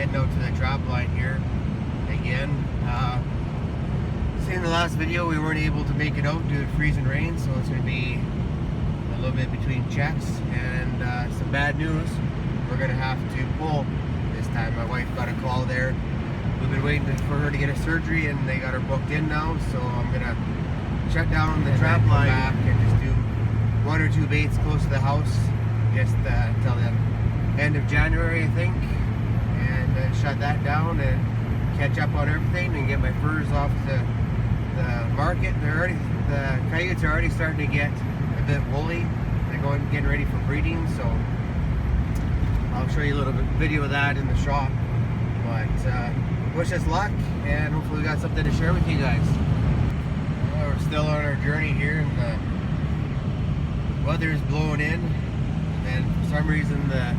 heading out to the Trapline here again. See, in the last video we weren't able to make it out due to freezing rain, so it's going to be a little bit between checks and some bad news. We're going to have to pull this time. My wife got a call there. We've been waiting for her to get a surgery and they got her booked in now, so I'm going to shut down the Trapline and just do one or two baits close to the house just until the end of January, I think, and then shut that down and catch up on everything and get my furs off to the market. The coyotes are already starting to get a bit woolly. They're getting ready for breeding, so I'll show you a little bit video of that in the shop. But wish us luck, and hopefully we got something to share with you guys. We're still on our journey here, and the weather's blowing in, and for some reason the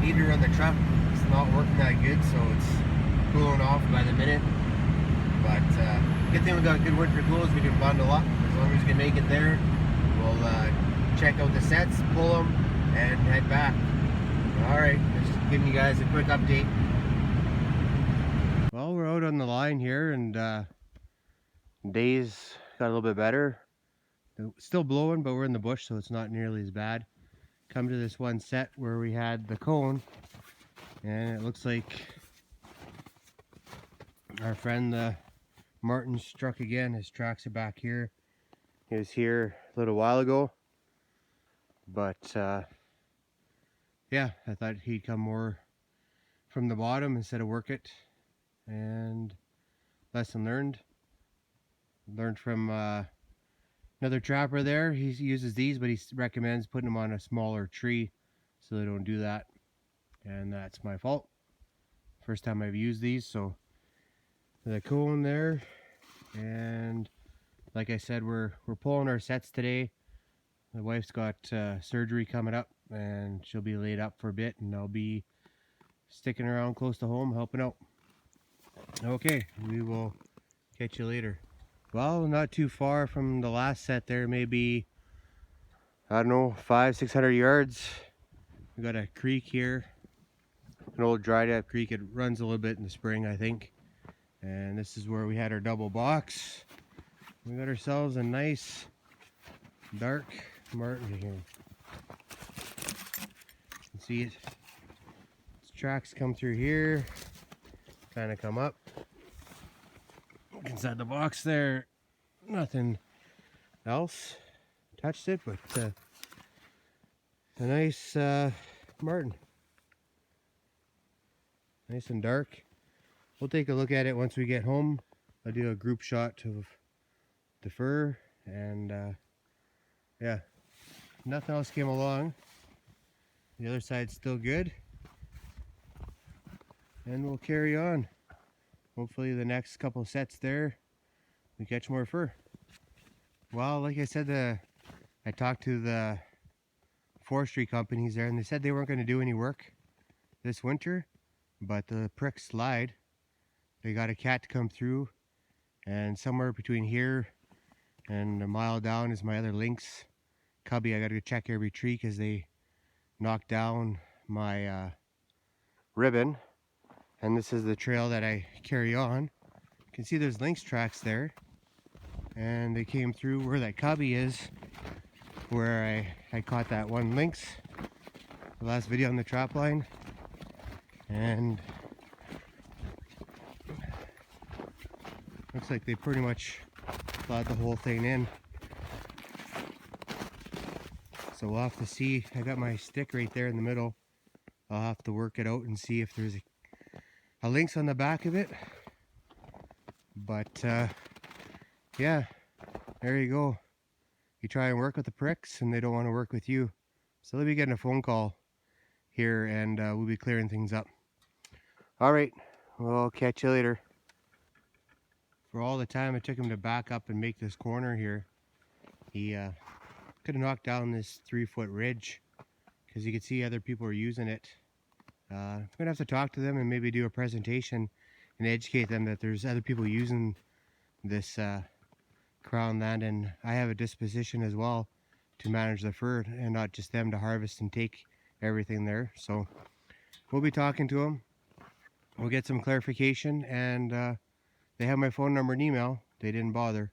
heater on the truck is not working that good, so it's cooling off by the minute. But good thing we got good winter clothes. We can bundle up as long as we can make it there. We'll check out the sets, pull them, and head back. Alright, just giving you guys a quick update. Well, we're out on the line here, and days got a little bit better. It's still blowing, but we're in the bush, so it's not nearly as bad. Come to this one set where we had the cone, and it looks like our friend the marten struck again. His tracks are back here. He was here a little while ago, but yeah, I thought he'd come more from the bottom instead of work it. And lesson learned. Learned from another trapper there. He uses these, but he recommends putting them on a smaller tree so they don't do that. And that's my fault. First time I've used these, so the cone there. And like I said, we're pulling our sets today. My wife's got surgery coming up, and she'll be laid up for a bit, and I'll be sticking around close to home helping out. Okay, we will catch you later. Well, not too far from the last set there, maybe, I don't know, 500-600 yards. We got a creek here, an old dried up creek. It runs a little bit in the spring, I think. And this is where we had our double box. We got ourselves a nice dark marten here. You can see it. Its tracks come through here, kind of come up. Inside the box there, nothing else touched it, but a nice marten. Nice and dark. We'll take a look at it once we get home. I'll do a group shot of the fur, and yeah, nothing else came along. The other side's still good, and we'll carry on. Hopefully the next couple sets there we catch more fur. Well, like I said, I talked to the forestry companies there, and they said they weren't going to do any work this winter, but the pricks lied. They got a cat to come through, and somewhere between here and a mile down is my other lynx cubby. I got to check every tree because they knocked down my ribbon. And this is the trail that I carry on. You can see there's lynx tracks there. And they came through where that cubby is, where I caught that one lynx. The last video on the Trapline. And looks like they pretty much plowed the whole thing in. So we'll have to see. I got my stick right there in the middle. I'll have to work it out and see if there's a lynx on the back of it. But yeah, there you go. You try and work with the pricks and they don't want to work with you. So they'll be getting a phone call here, and we'll be clearing things up. Alright, we'll catch you later. For all the time it took him to back up and make this corner here, he could have knocked down this 3-foot ridge, because you could see other people are using it. I'm going to have to talk to them and maybe do a presentation and educate them that there's other people using this crown land, and I have a disposition as well to manage the fur and not just them to harvest and take everything there. So we'll be talking to them. we'll get some clarification, and they have my phone number and email. They didn't bother,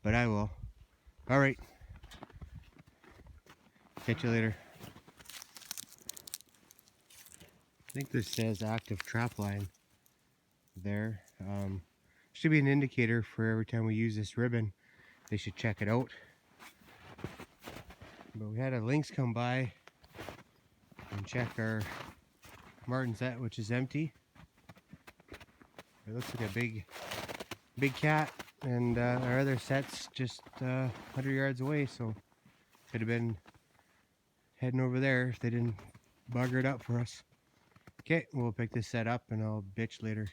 but I will. All right. Catch you later. I think this says active trapline there. Should be an indicator for every time we use this ribbon. They should check it out. But we had a lynx come by and check our marten set, which is empty. It looks like a big cat, and our other set's just 100 yards away, so could have been heading over there if they didn't bugger it up for us. Okay, we'll pick this set up and I'll bitch later.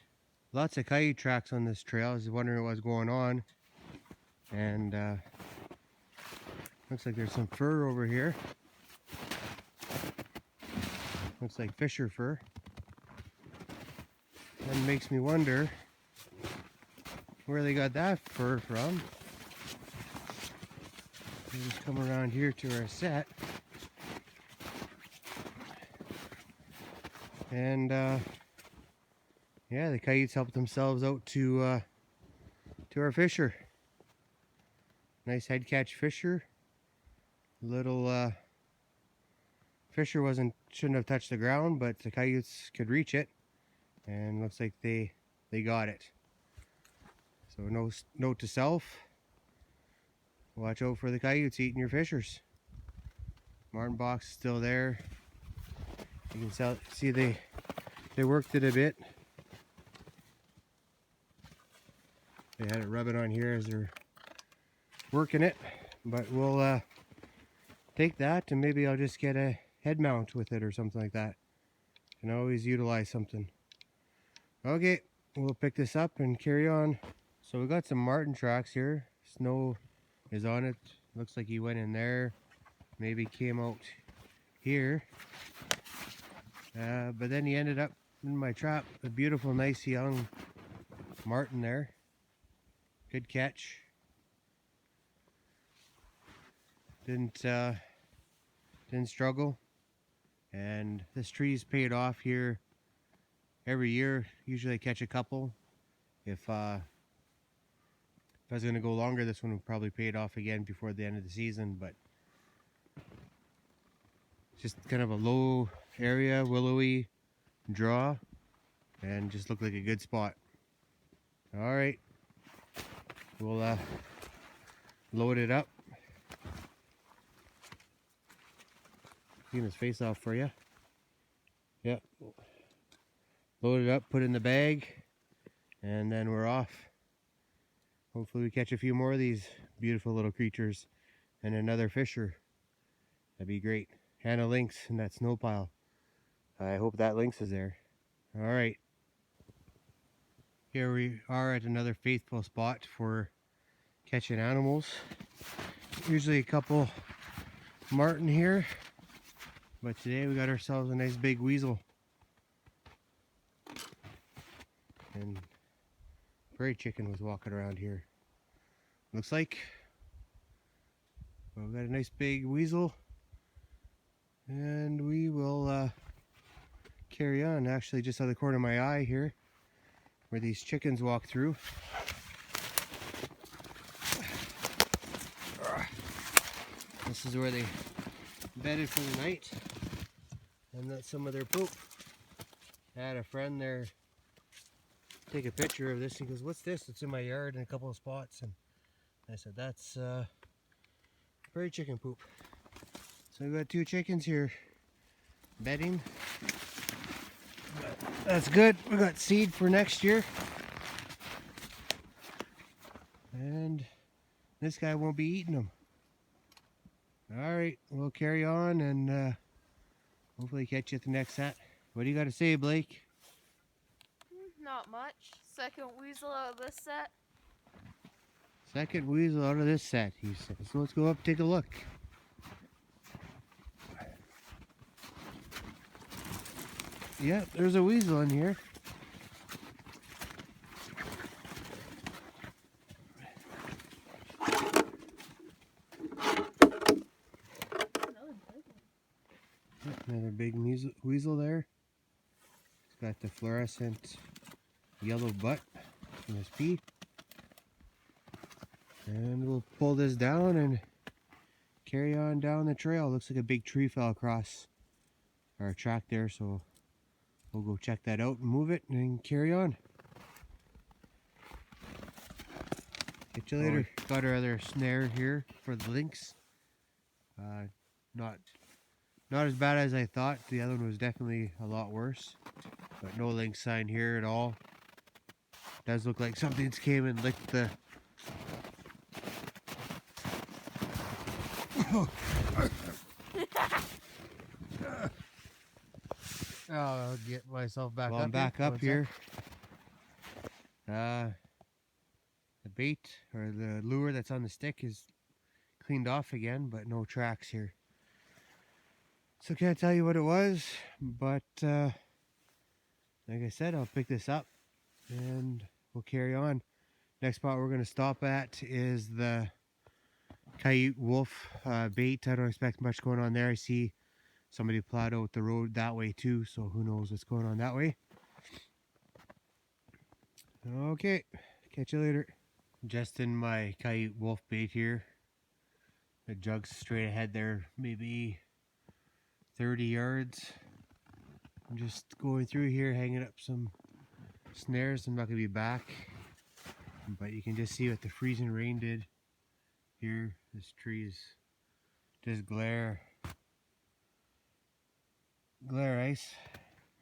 Lots of coyote tracks on this trail. I was wondering what was going on, and looks like there's some fur over here. Looks like fisher fur. That makes me wonder where they got that fur from. We'll just come around here to our set. And yeah, the coyotes helped themselves out to our fisher. Nice head catch fisher. Little fisher shouldn't have touched the ground, but the coyotes could reach it, and looks like they got it. So note to self: watch out for the coyotes eating your fishers. Marten box is still there. You can see they worked it a bit. They had it rubbing on here as they're working it, but we'll take that, and maybe I'll just get a head mount with it or something like that. Can always utilize something. Okay, we'll pick this up and carry on. So we got some marten tracks here. Snow is on it. Looks like he went in there. Maybe came out here. But then he ended up in my trap. A beautiful, nice young marten there. Good catch. Didn't struggle. And this tree's paid off here every year. Usually I catch a couple. If I was going to go longer, this one would probably pay it off again before the end of the season. But just kind of a low area, willowy draw, and just looked like a good spot. All right, we'll load it up. Clean his face off for you. Yep. Load it up, put it in the bag, and then we're off. Hopefully we catch a few more of these beautiful little creatures and another fisher. That'd be great. And a lynx in that snow pile. I hope that lynx is there. All right. Here we are at another faithful spot for catching animals. Usually a couple marten here, but today we got ourselves a nice big weasel. And prairie chicken was walking around here. Looks like. Well, we got a nice big weasel, and we will carry on. Actually, just out of the corner of my eye here, where these chickens walk through. This is where they bedded for the night, and that's some of their poop. I had a friend there take a picture of this. He goes, "What's this? It's in my yard in a couple of spots." And I said, "That's prairie chicken poop." So we've got 2 chickens here bedding. That's good. We got seed for next year. And this guy won't be eating them. All right, we'll carry on and hopefully catch you at the next set. What do you got to say, Blake? Not much. Second weasel out of this set. Second weasel out of this set, he says. So let's go up and take a look. Yeah, there's a weasel in here. Another big weasel there. He's got the fluorescent yellow butt, MSP. And we'll pull this down and carry on down the trail. Looks like a big tree fell across our track there, so we'll go check that out and move it and carry on. Catch you later. Got our other snare here for the lynx. Not as bad as I thought. The other one was definitely a lot worse, but no lynx sign here at all. Does look like something's came and licked the I'll get myself back up. I'm back up here. The bait or the lure that's on the stick is cleaned off again, but no tracks here. So can't tell you what it was, but like I said, I'll pick this up and we'll carry on. Next spot we're going to stop at is the coyote wolf bait. I don't expect much going on there. I see somebody plowed out the road that way too, so who knows what's going on that way. Okay, catch you later. Just in my coyote wolf bait here. The jug's straight ahead there, maybe 30 yards. I'm just going through here, hanging up some snares. I'm not going to be back, but you can just see what the freezing rain did here. This tree is just glare ice.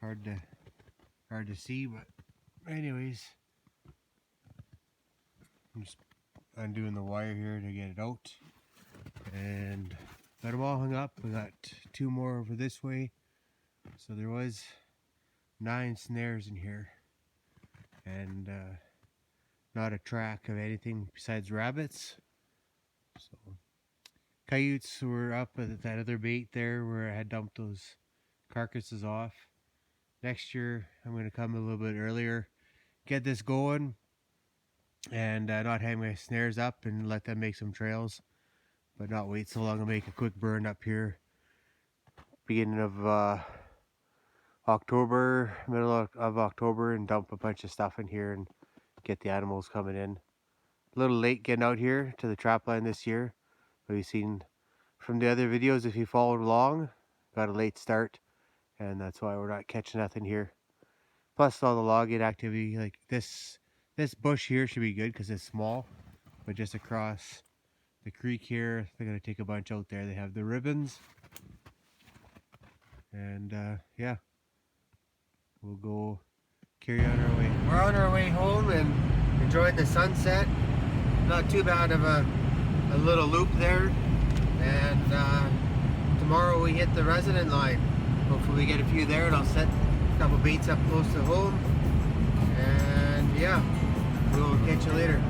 Hard to see, but anyways, I'm just undoing the wire here to get it out, and got them all hung up. We got 2 more over this way, so there was 9 snares in here, and not a track of anything besides rabbits. So coyotes were up at that other bait there where I had dumped those carcasses off. Next year I'm going to come a little bit earlier, get this going, and not hang my snares up and let them make some trails, but not wait so long to make a quick burn up here. Beginning of October, middle of October, and dump a bunch of stuff in here and get the animals coming in. A little late getting out here to the trapline this year, but you've seen from the other videos, if you followed along, got a late start, and that's why we're not catching nothing here. Plus all the logging activity, like this bush here should be good because it's small, but just across the creek here, they're going to take a bunch out there. They have the ribbons, and yeah, we'll go carry on our way. We're on our way home and enjoying the sunset. Not too bad of a little loop there, and tomorrow we hit the resident line. Hopefully we get a few there, and I'll set a couple baits up close to home, and yeah, we'll catch you later.